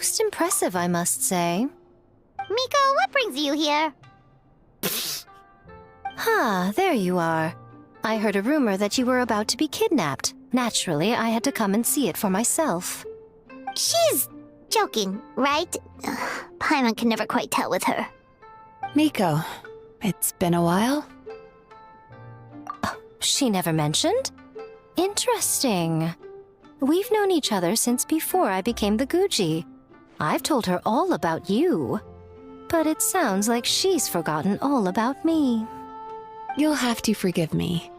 Most impressive, I must say. Miko, what brings you here? There you are. I heard a rumor that you were about to be kidnapped. Naturally, I had to come and see it for myself. She's joking, right? Paimon can never quite tell with her. Miko, it's been a while? She never mentioned? Interesting. We've known each other since before I became the Guji. I've told her all about you. But it sounds like she's forgotten all about me. You'll have to forgive me.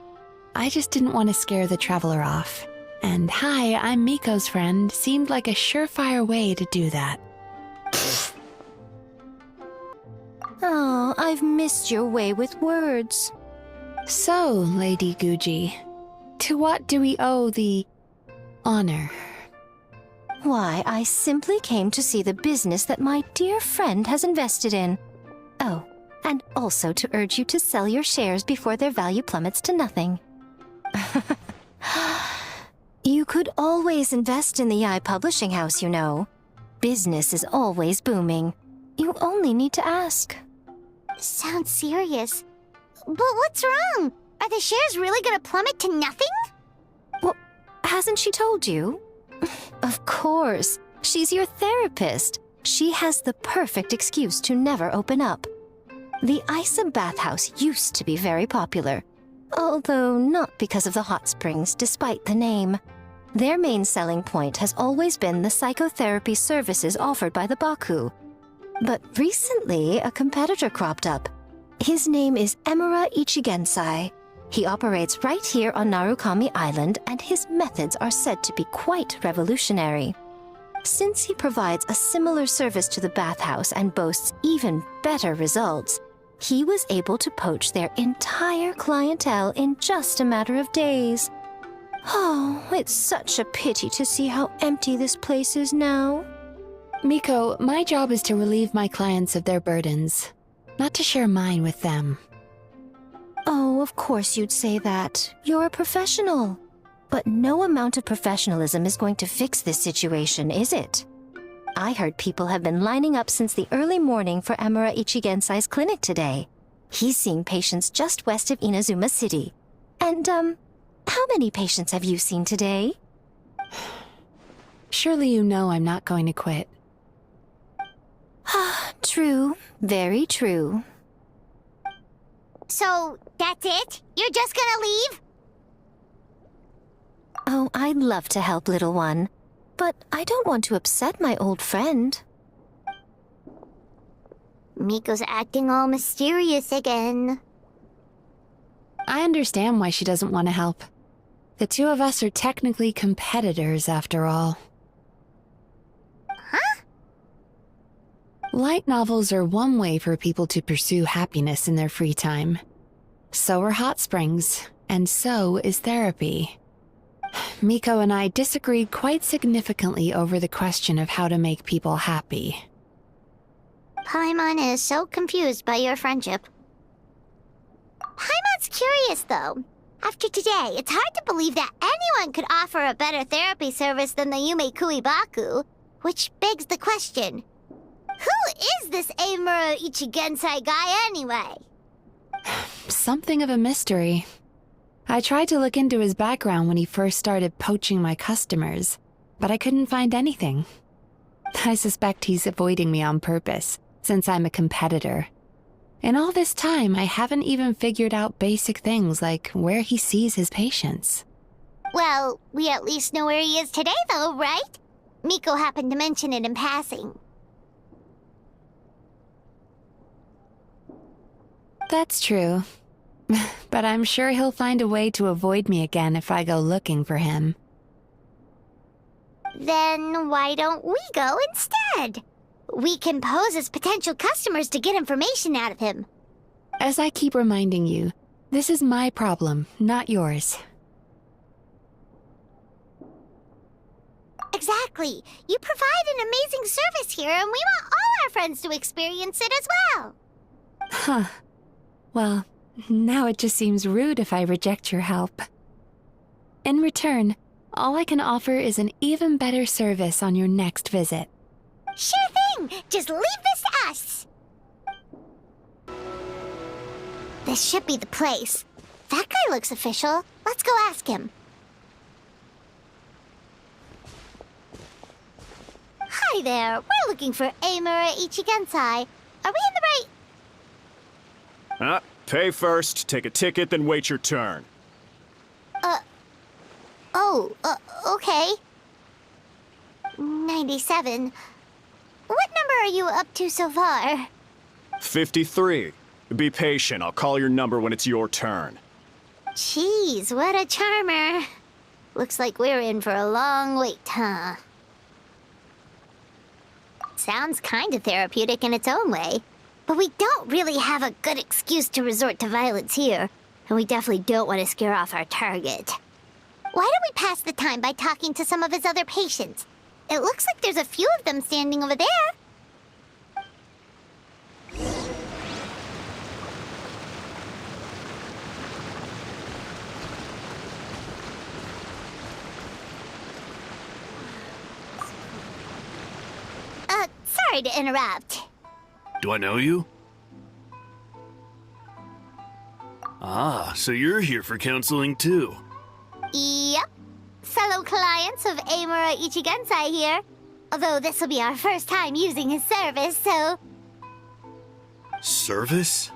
I just didn't want to scare the traveler off. And hi, I'm Miko's friend seemed like a surefire way to do that. Oh, I've missed your way with words. So, Lady Guji, to what do we owe the honor? Why, I simply came to see the business that my dear friend has invested in. Oh, and also to urge you to sell your shares before their value plummets to nothing. You could always invest in the publishing house, you know. Business is always booming. You only need to ask. Sounds serious. But what's wrong? Are the shares really gonna plummet to nothing? Well, hasn't she told you? Of course. She's your therapist. She has the perfect excuse to never open up. The Isa bathhouse used to be very popular, although not because of the hot springs, despite the name. Their main selling point has always been the psychotherapy services offered by the Baku. But recently, a competitor cropped up. His name is Emura Ichigensai. He operates right here on Narukami Island, and his methods are said to be quite revolutionary. Since he provides a similar service to the bathhouse and boasts even better results, he was able to poach their entire clientele in just a matter of days. Oh, it's such a pity to see how empty this place is now. Miko, my job is to relieve my clients of their burdens, not to share mine with them. Oh, of course you'd say that. You're a professional. But no amount of professionalism is going to fix this situation, is it? I heard people have been lining up since the early morning for Emura Ichigensai's clinic today. He's seeing patients just west of Inazuma City. And, how many patients have you seen today? Surely you know I'm not going to quit. True. Very true. So, that's it? You're just gonna leave? Oh, I'd love to help, little one. But I don't want to upset my old friend. Miko's acting all mysterious again. I understand why she doesn't want to help. The two of us are technically competitors, after all. Huh? Light novels are one way for people to pursue happiness in their free time. So are hot springs, and so is therapy. Miko and I disagreed quite significantly over the question of how to make people happy. Paimon is so confused by your friendship. Paimon's curious, though. After today, it's hard to believe that anyone could offer a better therapy service than the Yume Baku, which begs the question, who is this Emura Ichigensai guy anyway? Something of a mystery. I tried to look into his background when he first started poaching my customers, but I couldn't find anything. I suspect he's avoiding me on purpose, since I'm a competitor. In all this time, I haven't even figured out basic things like where he sees his patients. Well, we at least know where he is today, though, right? Miko happened to mention it in passing. That's true. But I'm sure he'll find a way to avoid me again if I go looking for him. Then why don't we go instead? We can pose as potential customers to get information out of him. As I keep reminding you, this is my problem, not yours. Exactly. You provide an amazing service here, and we want all our friends to experience it as well. Huh. Well, now it just seems rude if I reject your help. In return, all I can offer is an even better service on your next visit. Sure thing! Just leave this to us! This should be the place. That guy looks official. Let's go ask him. Hi there. We're looking for Amura Ichigensai. Are we in the right... Pay first, take a ticket, then wait your turn. Okay. 97. What number are you up to so far? 53. Be patient, I'll call your number when it's your turn. Jeez, what a charmer. Looks like we're in for a long wait, huh? Sounds kinda therapeutic in its own way. But we don't really have a good excuse to resort to violence here. And we definitely don't want to scare off our target. Why don't we pass the time by talking to some of his other patients? It looks like there's a few of them standing over there. Sorry to interrupt. Do I know you? Ah, so you're here for counseling too. Yep. Fellow clients of Amura Ichigensai here. Although this will be our first time using his service, so... Service?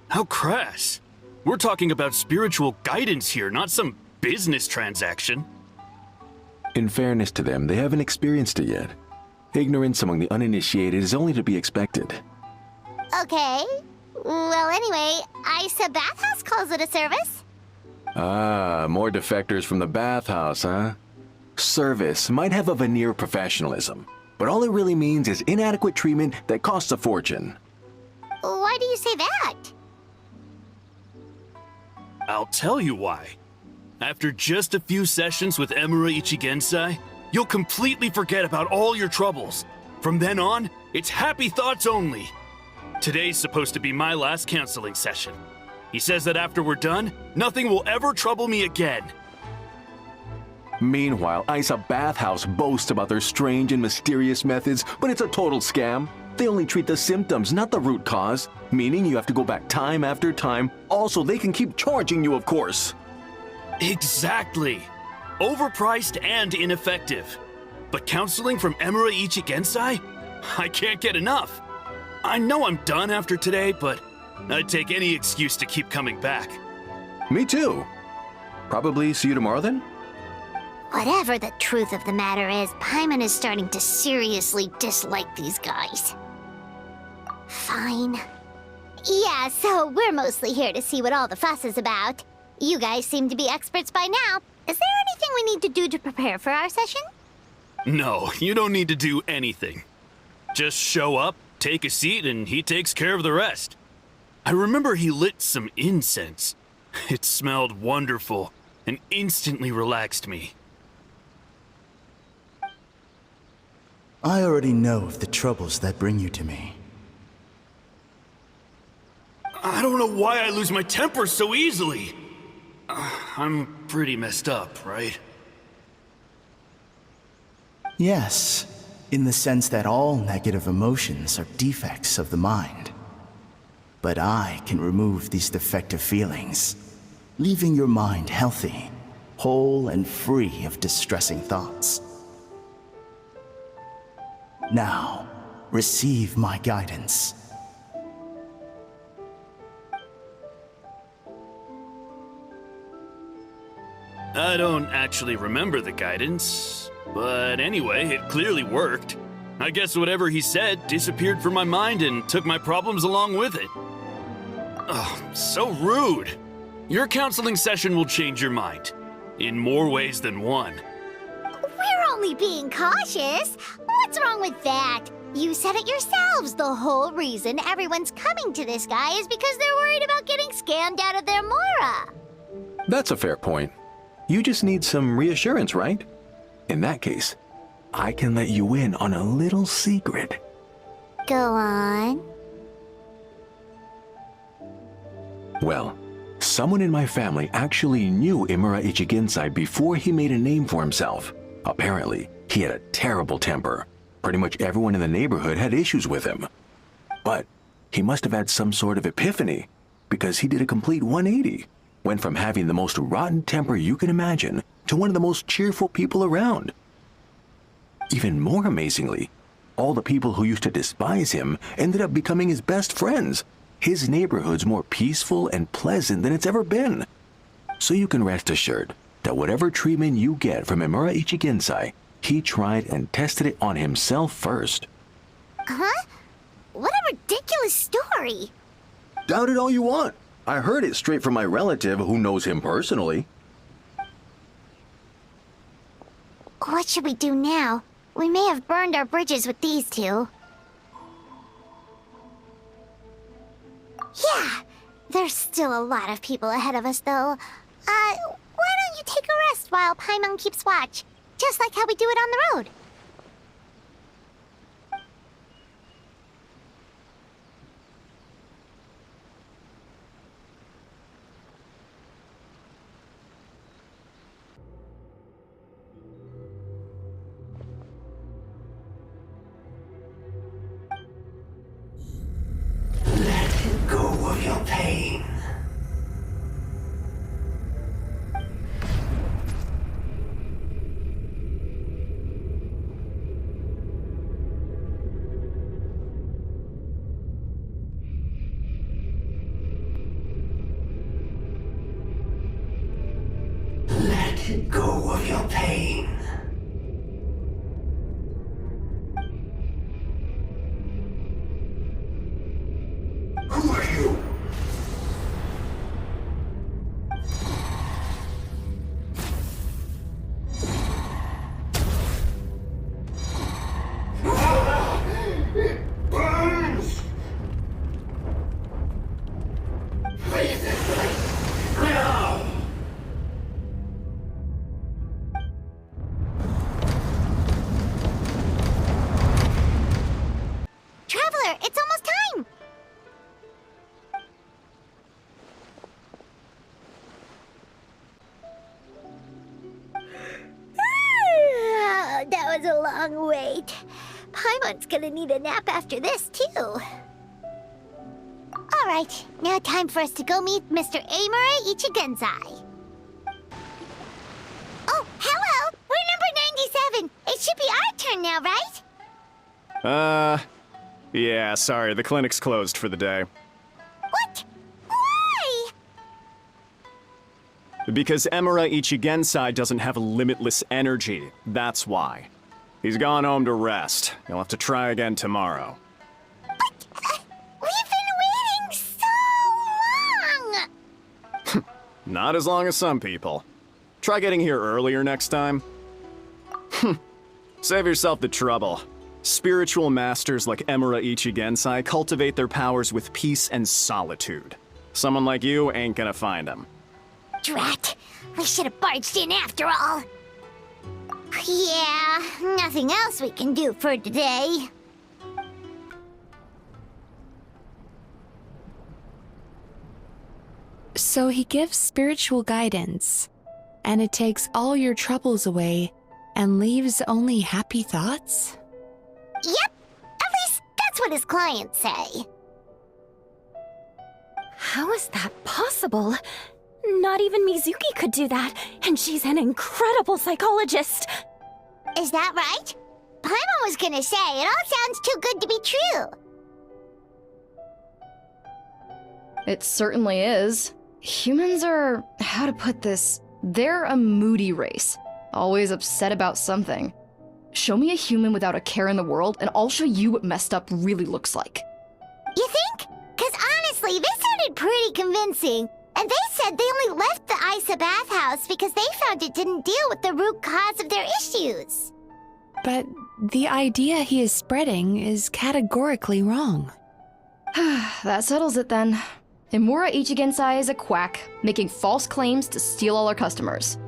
How crass. We're talking about spiritual guidance here, not some business transaction. In fairness to them, they haven't experienced it yet. Ignorance among the uninitiated is only to be expected. Okay. Well, anyway, Isa Bathhouse calls it a service. Ah, more defectors from the bathhouse, huh? Service might have a veneer of professionalism, but all it really means is inadequate treatment that costs a fortune. Why do you say that? I'll tell you why. After just a few sessions with Amura Ichigensai, you'll completely forget about all your troubles. From then on, it's happy thoughts only. Today's supposed to be my last counseling session. He says that after we're done, nothing will ever trouble me again. Meanwhile, Isa Bathhouse boasts about their strange and mysterious methods, but it's a total scam. They only treat the symptoms, not the root cause, meaning you have to go back time after time. Also, they can keep charging you, of course. Exactly. Overpriced and ineffective. But counseling from Amura Ichigensai? I can't get enough. I know I'm done after today, but I'd take any excuse to keep coming back. Me too. Probably see you tomorrow then? Whatever the truth of the matter is, Paimon is starting to seriously dislike these guys. Fine. Yeah, so we're mostly here to see what all the fuss is about. You guys seem to be experts by now. Is there anything we need to do to prepare for our session? No, you don't need to do anything. Just show up, take a seat, and he takes care of the rest. I remember he lit some incense. It smelled wonderful and instantly relaxed me. I already know of the troubles that bring you to me. I don't know why I lose my temper so easily. I'm pretty messed up, right? Yes, in the sense that all negative emotions are defects of the mind. But I can remove these defective feelings, leaving your mind healthy, whole and free of distressing thoughts. Now, receive my guidance. I don't actually remember the guidance, but anyway, it clearly worked. I guess whatever he said disappeared from my mind and took my problems along with it. Oh, so rude. Your counseling session will change your mind, in more ways than one. We're only being cautious. What's wrong with that? You said it yourselves. The whole reason everyone's coming to this guy is because they're worried about getting scammed out of their Mora. That's a fair point. You just need some reassurance, right? In that case, I can let you in on a little secret. Go on. Well, someone in my family actually knew Amura Ichigensai before he made a name for himself. Apparently, he had a terrible temper. Pretty much everyone in the neighborhood had issues with him. But he must have had some sort of epiphany, because he did a complete 180. Went from having the most rotten temper you can imagine to one of the most cheerful people around. Even more amazingly, all the people who used to despise him ended up becoming his best friends. His neighborhood's more peaceful and pleasant than it's ever been. So you can rest assured that whatever treatment you get from Emura Ichigensai, he tried and tested it on himself first. Huh? What a ridiculous story. Doubt it all you want. I heard it straight from my relative who knows him personally. What should we do now? We may have burned our bridges with these two. Yeah, there's still a lot of people ahead of us, though. Why don't you take a rest while Paimon keeps watch? Just like how we do it on the road. Go of your pain. Let go of your pain. Who are you? It burns! Leave this place now! Traveler, it's almost time! That was a long wait. Paimon's gonna need a nap after this, too. Alright, now time for us to go meet Mr. Emura Ichigensai. Oh, hello! We're number 97! It should be our turn now, right? Yeah, sorry, the clinic's closed for the day. What? Why? Because Emura Ichigensai doesn't have limitless energy, that's why. He's gone home to rest. You'll have to try again tomorrow. But, we've been waiting so long! Not as long as some people. Try getting here earlier next time. Save yourself the trouble. Spiritual masters like Emura Ichigensai cultivate their powers with peace and solitude. Someone like you ain't gonna find them. Drat! We should have barged in after all. Yeah, nothing else we can do for today. So he gives spiritual guidance, and it takes all your troubles away and leaves only happy thoughts? Yep, at least that's what his clients say. How is that possible? Not even Mizuki could do that, and she's an incredible psychologist. Is that right? Paimon was gonna say, it all sounds too good to be true. It certainly is. Humans are, how to put this, they're a moody race. Always upset about something. Show me a human without a care in the world, and I'll show you what messed up really looks like. You think? Cause honestly, this sounded pretty convincing. And they said they only left the Isa bathhouse because they found it didn't deal with the root cause of their issues. But the idea he is spreading is categorically wrong. That settles it then. Emura Ichigensai is a quack, making false claims to steal all our customers.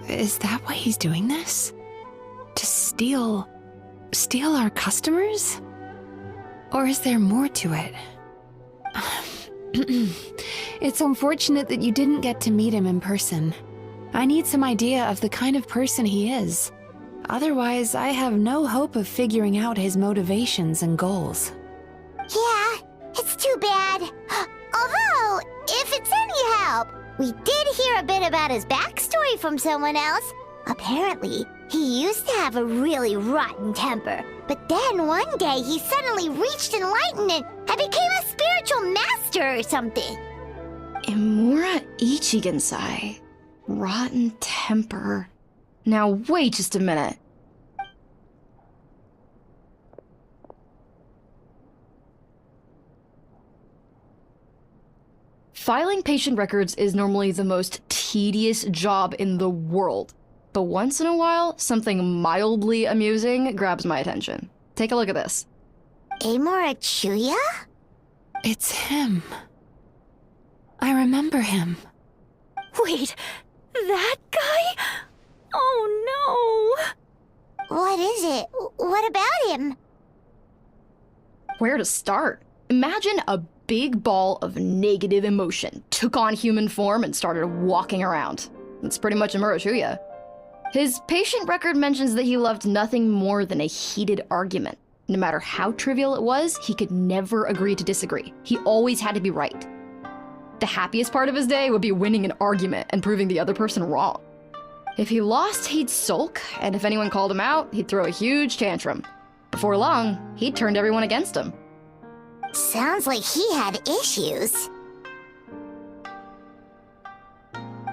Is that why he's doing this? To steal our customers? Or is there more to it? It's unfortunate that you didn't get to meet him in person. I need some idea of the kind of person he is. Otherwise, I have no hope of figuring out his motivations and goals. Yeah, it's too bad. Although, if it's any help, we did hear a bit about his backstory from someone else. Apparently, he used to have a really rotten temper, but then one day he suddenly reached enlightenment and became a spiritual master or something. Imura Ichigensai. Rotten temper. Now wait just a minute. Filing patient records is normally the most tedious job in the world. But once in a while, something mildly amusing grabs my attention. Take a look at this. Amora Chuya? It's him. I remember him. Wait, that guy? Oh no! What is it? What about him? Where to start? Imagine a big ball of negative emotion took on human form and started walking around. That's pretty much Imura Chuya. His patient record mentions that he loved nothing more than a heated argument. No matter how trivial it was, he could never agree to disagree. He always had to be right. The happiest part of his day would be winning an argument and proving the other person wrong. If he lost, he'd sulk, and if anyone called him out, he'd throw a huge tantrum. Before long, he'd turned everyone against him. Sounds like he had issues.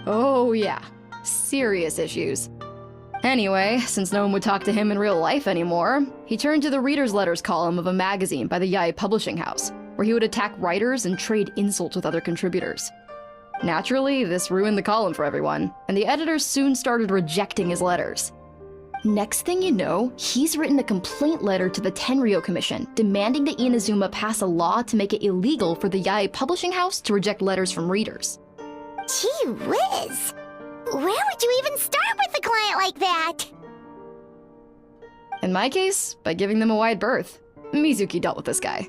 Oh yeah, serious issues. Anyway, since no one would talk to him in real life anymore, he turned to the reader's letters column of a magazine by the Yae Publishing House, where he would attack writers and trade insults with other contributors. Naturally, this ruined the column for everyone, and the editors soon started rejecting his letters. Next thing you know, he's written a complaint letter to the Tenryou Commission, demanding that Inazuma pass a law to make it illegal for the Yae Publishing House to reject letters from readers. Gee whiz! Where would you even start with a client like that? In my case, by giving them a wide berth. Mizuki dealt with this guy.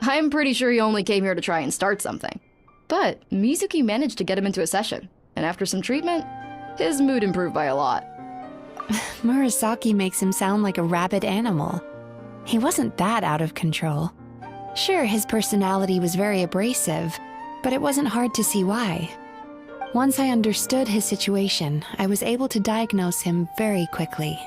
I'm pretty sure he only came here to try and start something. But Mizuki managed to get him into a session, and after some treatment, his mood improved by a lot. Murasaki makes him sound like a rabid animal. He wasn't that out of control. Sure, his personality was very abrasive, but it wasn't hard to see why. Once I understood his situation, I was able to diagnose him very quickly.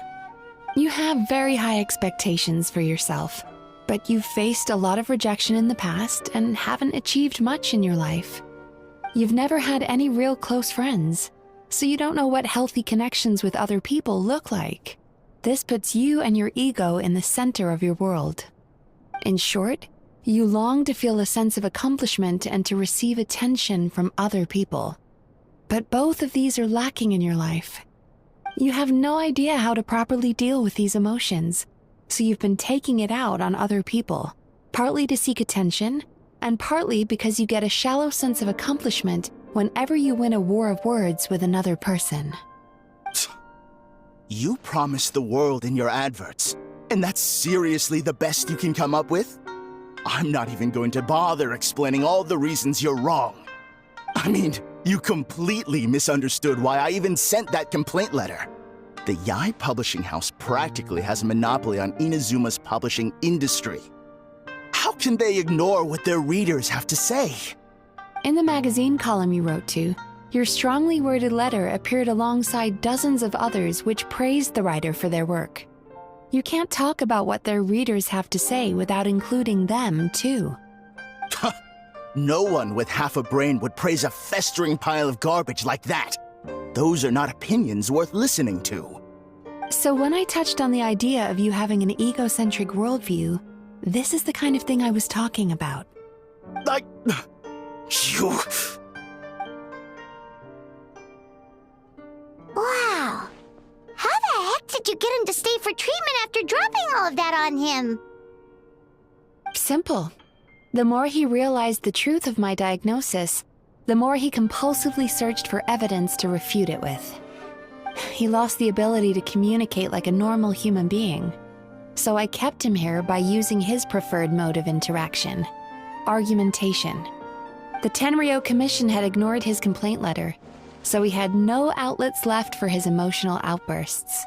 You have very high expectations for yourself, but you've faced a lot of rejection in the past and haven't achieved much in your life. You've never had any real close friends, so you don't know what healthy connections with other people look like. This puts you and your ego in the center of your world. In short, you long to feel a sense of accomplishment and to receive attention from other people. But both of these are lacking in your life. You have no idea how to properly deal with these emotions, so you've been taking it out on other people, partly to seek attention, and partly because you get a shallow sense of accomplishment whenever you win a war of words with another person. You promised the world in your adverts, and that's seriously the best you can come up with? I'm not even going to bother explaining all the reasons you're wrong. I mean, you completely misunderstood why I even sent that complaint letter. The Yae Publishing House practically has a monopoly on Inazuma's publishing industry. How can they ignore what their readers have to say? In the magazine column you wrote to, your strongly worded letter appeared alongside dozens of others which praised the writer for their work. You can't talk about what their readers have to say without including them, too. No one with half a brain would praise a festering pile of garbage like that. Those are not opinions worth listening to. So when I touched on the idea of you having an egocentric worldview, this is the kind of thing I was talking about. You... Wow. How the heck did you get him to stay for treatment after dropping all of that on him? Simple. The more he realized the truth of my diagnosis, the more he compulsively searched for evidence to refute it with. He lost the ability to communicate like a normal human being. So I kept him here by using his preferred mode of interaction: argumentation. The Tenryou Commission had ignored his complaint letter, so he had no outlets left for his emotional outbursts.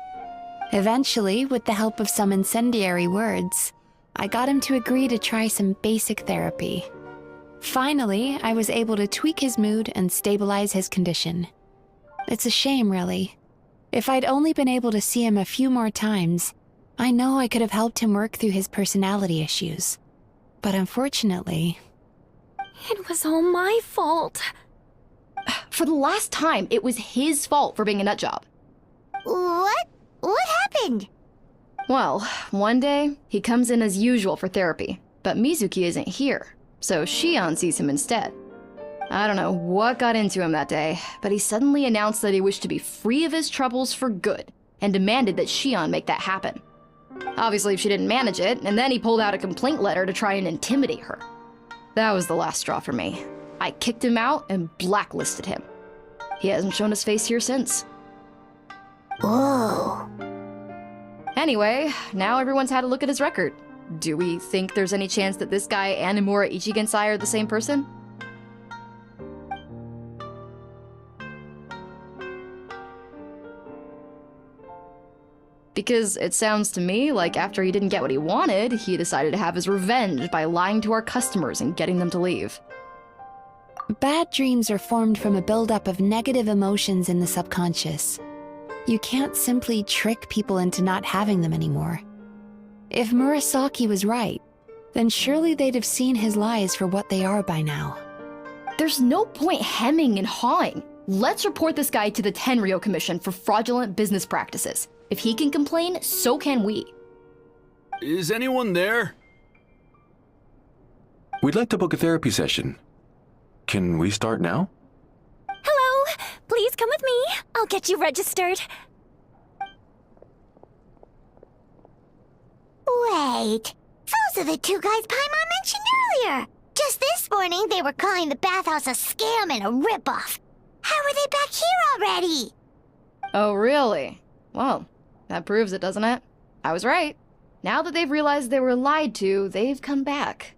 Eventually, with the help of some incendiary words, I got him to agree to try some basic therapy. Finally, I was able to tweak his mood and stabilize his condition. It's a shame, really. If I'd only been able to see him a few more times, I know I could have helped him work through his personality issues. But unfortunately... It was all my fault. For the last time, it was his fault for being a nutjob. What? What happened? Well, one day, he comes in as usual for therapy, but Mizuki isn't here, so Shion sees him instead. I don't know what got into him that day, but he suddenly announced that he wished to be free of his troubles for good, and demanded that Shion make that happen. Obviously, she didn't manage it, and then he pulled out a complaint letter to try and intimidate her. That was the last straw for me. I kicked him out and blacklisted him. He hasn't shown his face here since. Whoa. Anyway, now everyone's had a look at his record. Do we think there's any chance that this guy and Imura Ichigensai are the same person? Because it sounds to me like after he didn't get what he wanted, he decided to have his revenge by lying to our customers and getting them to leave. Bad dreams are formed from a buildup of negative emotions in the subconscious. You can't simply trick people into not having them anymore. If Murasaki was right, then surely they'd have seen his lies for what they are by now. There's no point hemming and hawing. Let's report this guy to the Tenryo Commission for fraudulent business practices. If he can complain, so can we. Is anyone there? We'd like to book a therapy session. Can we start now? Hello! Please come with me. I'll get you registered. Wait. Those are the two guys Paimon mentioned earlier. Just this morning, they were calling the bathhouse a scam and a ripoff. How are they back here already? Oh, really? Well, that proves it, doesn't it? I was right. Now that they've realized they were lied to, they've come back.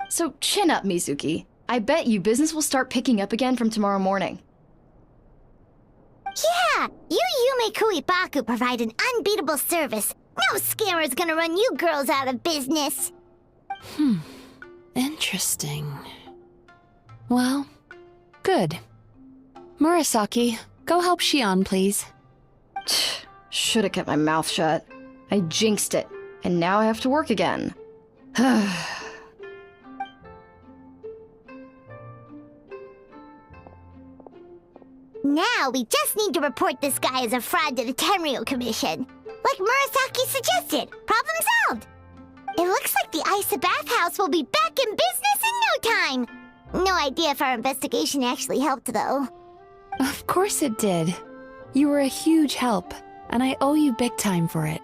So chin up, Mizuki. I bet you business will start picking up again from tomorrow morning. Yeah, you Yume Kuibaku provide an unbeatable service. No scammer's gonna run you girls out of business. Interesting. Well, good. Murasaki, go help Shion, please. Should have kept my mouth shut. I jinxed it, and now I have to work again. Now we just need to report this guy as a fraud to the Tenryo Commission. Like Murasaki suggested. Problem solved. It looks like the Isa bathhouse will be back in business in no time. No idea if our investigation actually helped, though. Of course it did. You were a huge help, and I owe you big time for it.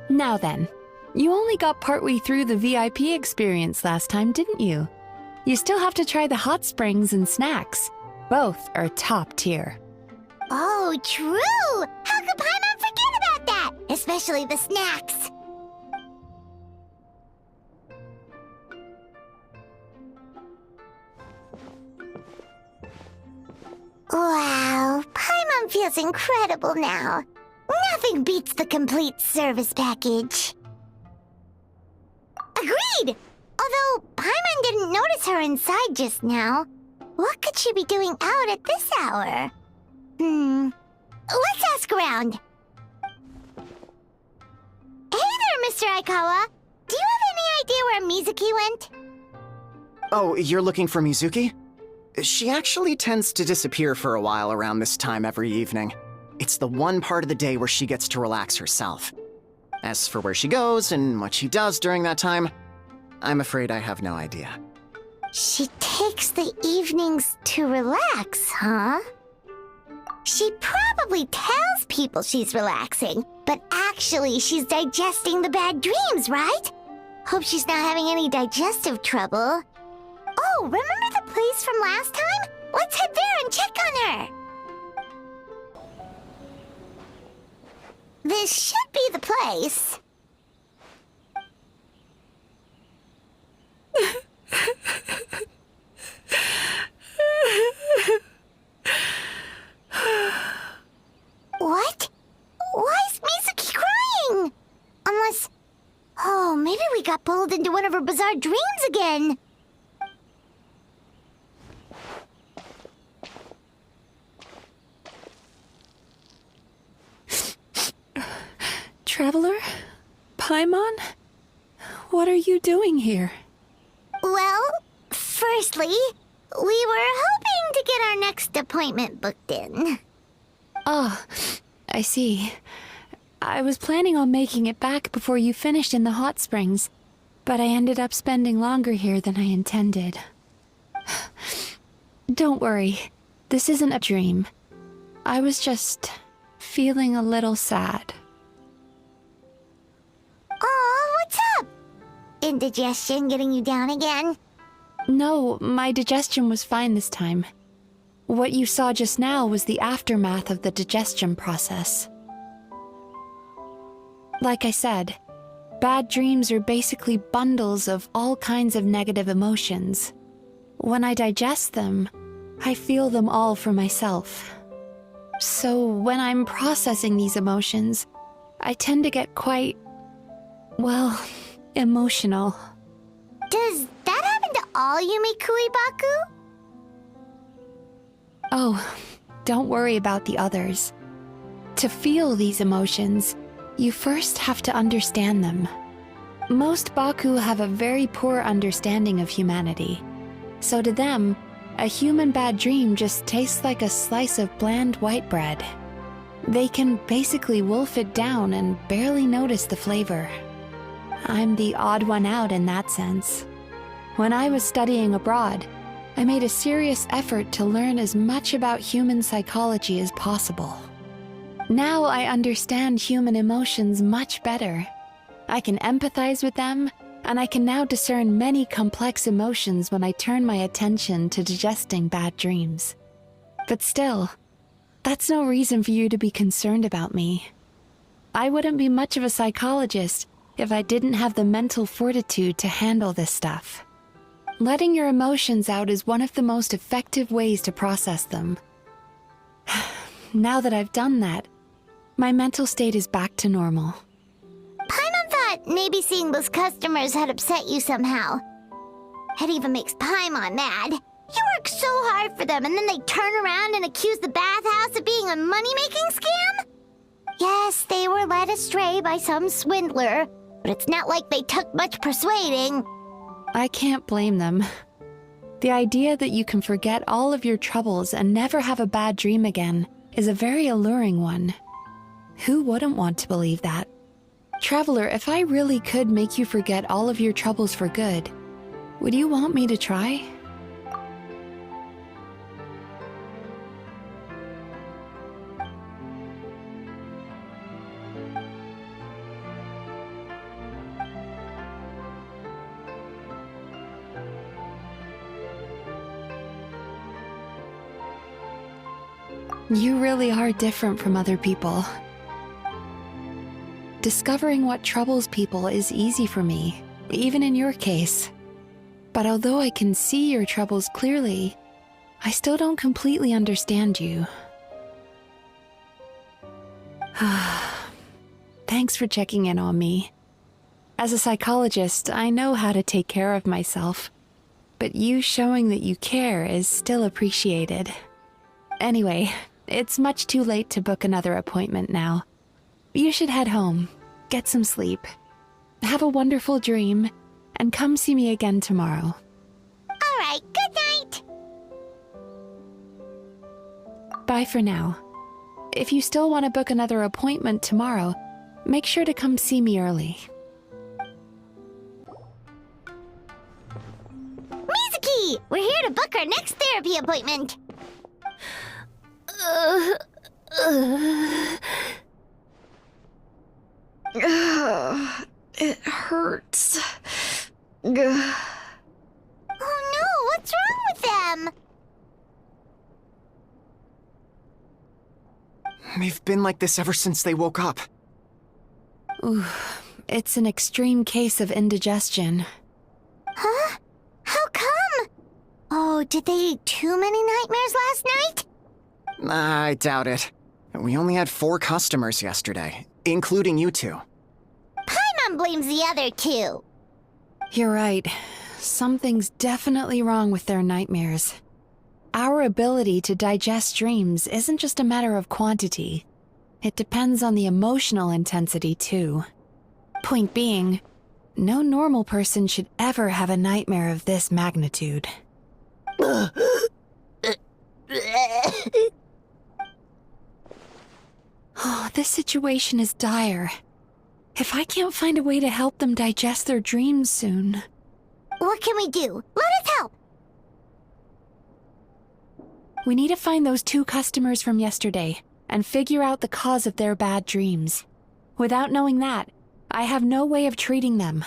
Now then, you only got partway through the VIP experience last time, didn't you? You still have to try the hot springs and snacks. Both are top tier. Oh, true! How could Paimon forget about that? Especially the snacks. Wow, Paimon feels incredible now. Nothing beats the complete service package. Agreed! Although Paimon didn't notice her inside just now. What could she be doing out at this hour? Let's ask around. Hey there, Mr. Aikawa. Do you have any idea where Mizuki went? Oh, you're looking for Mizuki? She actually tends to disappear for a while around this time every evening. It's the one part of the day where she gets to relax herself. As for where she goes and what she does during that time, I'm afraid I have no idea. She takes the evenings to relax, huh? She probably tells people she's relaxing, but actually she's digesting the bad dreams, right? Hope she's not having any digestive trouble. Oh, remember the place from last time? Let's head there and check on her. This should be the place. pulled into one of her bizarre dreams again. Traveler? Paimon? What are you doing here? Well, firstly, we were hoping to get our next appointment booked in. Oh, I see. I was planning on making it back before you finished in the hot springs, but I ended up spending longer here than I intended. Don't worry, this isn't a dream. I was just feeling a little sad. Oh, what's up? Indigestion getting you down again? No, my digestion was fine this time. What you saw just now was the aftermath of the digestion process. Like I said, bad dreams are basically bundles of all kinds of negative emotions. When I digest them, I feel them all for myself. So when I'm processing these emotions, I tend to get quite, well, emotional. Does that happen to all Yume Baku? Oh, don't worry about the others. To feel these emotions, you first have to understand them. Most Baku have a very poor understanding of humanity. So to them, a human bad dream just tastes like a slice of bland white bread. They can basically wolf it down and barely notice the flavor. I'm the odd one out in that sense. When I was studying abroad, I made a serious effort to learn as much about human psychology as possible. Now I understand human emotions much better. I can empathize with them, and I can now discern many complex emotions when I turn my attention to digesting bad dreams. But still, that's no reason for you to be concerned about me. I wouldn't be much of a psychologist if I didn't have the mental fortitude to handle this stuff. Letting your emotions out is one of the most effective ways to process them. Now that I've done that, my mental state is back to normal. Paimon thought maybe seeing those customers had upset you somehow. It even makes Paimon mad. You work so hard for them and then they turn around and accuse the bathhouse of being a money-making scam? Yes, they were led astray by some swindler, but it's not like they took much persuading. I can't blame them. The idea that you can forget all of your troubles and never have a bad dream again is a very alluring one. Who wouldn't want to believe that? Traveler, if I really could make you forget all of your troubles for good, would you want me to try? You really are different from other people. Discovering what troubles people is easy for me, even in your case. But although I can see your troubles clearly, I still don't completely understand you. Thanks for checking in on me. As a psychologist, I know how to take care of myself, but you showing that you care is still appreciated. Anyway, it's much too late to book another appointment now. You should head home, get some sleep, have a wonderful dream, and come see me again tomorrow. All right, good night. Bye for now. If you still want to book another appointment tomorrow, make sure to come see me early. Mizuki, we're here to book our next therapy appointment. It hurts. Oh no, what's wrong with them? They've been like this ever since they woke up. Ooh, it's an extreme case of indigestion. Huh? How come? Oh, did they eat too many nightmares last night? I doubt it. We only had 4 customers yesterday, including you two. Paimon blames the other 2. You're right. Something's definitely wrong with their nightmares. Our ability to digest dreams isn't just a matter of quantity. It depends on the emotional intensity, too. Point being, no normal person should ever have a nightmare of this magnitude. Oh, this situation is dire. If I can't find a way to help them digest their dreams soon... What can we do? Let us help! We need to find those 2 customers from yesterday and figure out the cause of their bad dreams. Without knowing that, I have no way of treating them.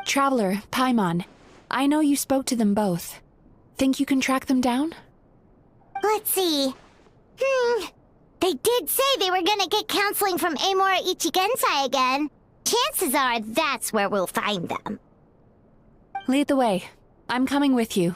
Traveler, Paimon, I know you spoke to them both. Think you can track them down? Let's see. They did say they were gonna get counseling from Amora Ichigensai again. Chances are that's where we'll find them. Lead the way. I'm coming with you,